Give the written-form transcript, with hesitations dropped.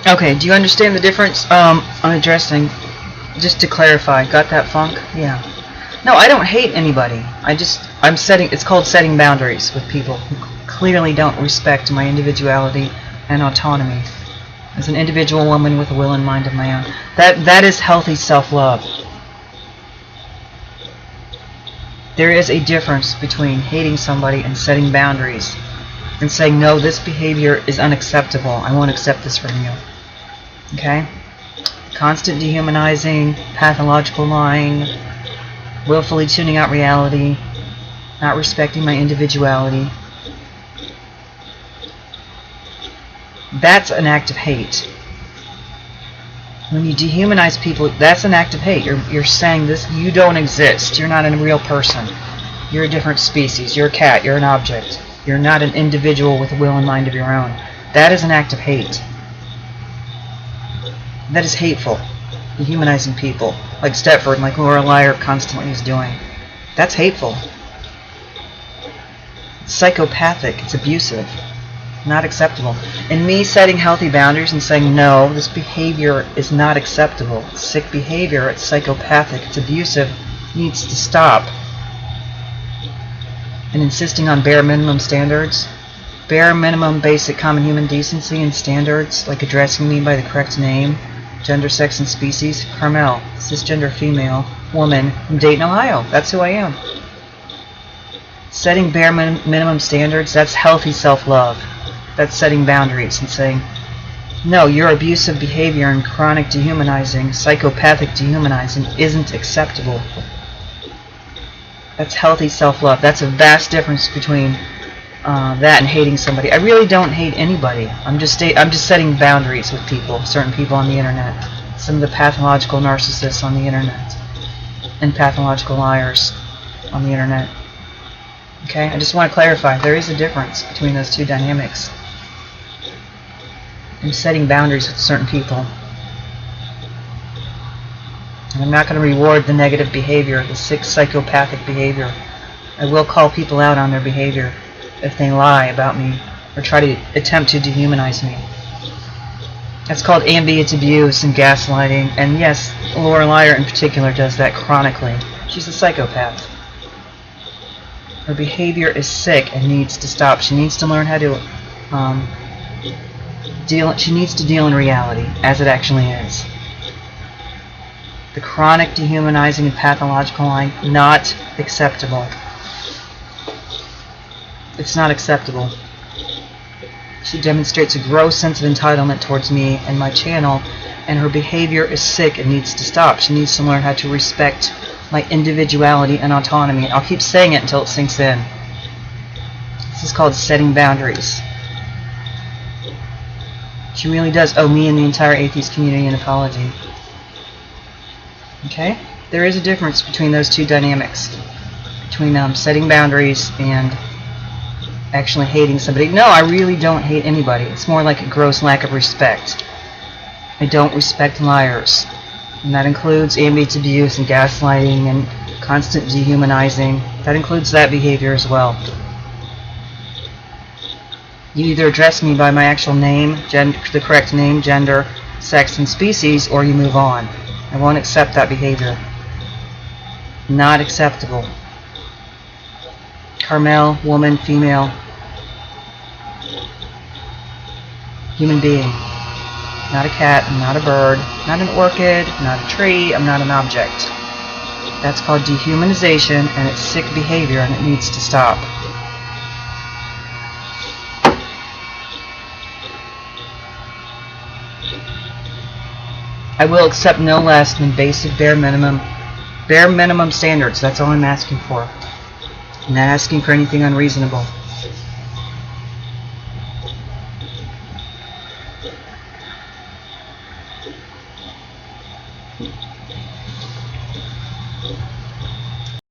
Okay, do you understand the difference? I'm addressing, just to clarify, got that, Funk? Yeah. No, I don't hate anybody. It's called setting boundaries with people who clearly don't respect my individuality and autonomy. As an individual woman with a will and mind of my own. That is healthy self-love. There is a difference between hating somebody and setting boundaries and saying, no, this behavior is unacceptable. I won't accept this from you. Okay? Constant dehumanizing, pathological lying, willfully tuning out reality, not respecting my individuality. That's an act of hate. When you dehumanize people, that's an act of hate. You're saying this, you don't exist. You're not a real person. You're a different species. You're a cat. You're an object. You're not an individual with a will and mind of your own. That is an act of hate. That is hateful. Dehumanizing people, like Stepford and like Laura Lyer constantly is doing. That's hateful. It's psychopathic. It's abusive. Not acceptable. And me setting healthy boundaries and saying, no, this behavior is not acceptable. It's sick behavior. It's psychopathic. It's abusive. Needs to stop. And insisting on bare minimum standards. Bare minimum basic common human decency and standards, like addressing me by the correct name, gender, sex, and species. Carmel, cisgender female, woman from Dayton, Ohio. That's who I am. Setting bare minimum standards, that's healthy self-love. That's setting boundaries and saying, no, your abusive behavior and chronic dehumanizing, psychopathic dehumanizing isn't acceptable. That's healthy self-love. That's a vast difference between that and hating somebody. I really don't hate anybody. I'm just setting boundaries with people, certain people on the internet, some of the pathological narcissists on the internet, and pathological liars on the internet. Okay, I just want to clarify, there is a difference between those two dynamics. I'm setting boundaries with certain people. And I'm not going to reward the negative behavior, the sick psychopathic behavior. I will call people out on their behavior if they lie about me or try to attempt to dehumanize me. That's called ambient abuse and gaslighting. And yes, Laura Lyer in particular does that chronically. She's a psychopath. Her behavior is sick and needs to stop. She needs to learn how to she needs to deal in reality as it actually is. The chronic dehumanizing and pathological lying, not acceptable. It's not acceptable. She demonstrates a gross sense of entitlement towards me and my channel, and her behavior is sick and needs to stop. She needs to learn how to respect my individuality and autonomy. I'll keep saying it until it sinks in. This is called setting boundaries. She really does owe me and the entire atheist community an apology. Okay? There is a difference between those two dynamics. Between setting boundaries and actually hating somebody. No, I really don't hate anybody. It's more like a gross lack of respect. I don't respect liars. And that includes ambient abuse and gaslighting and constant dehumanizing. That includes that behavior as well. You either address me by my actual name, the correct name, gender, sex, and species, or you move on. I won't accept that behavior. Not acceptable. Carmel, woman, female, human being. Not a cat, I'm not a bird, not an orchid, not a tree, I'm not an object. That's called dehumanization, and it's sick behavior, and it needs to stop. I will accept no less than basic bare minimum standards. That's all I'm asking for. I'm not asking for anything unreasonable.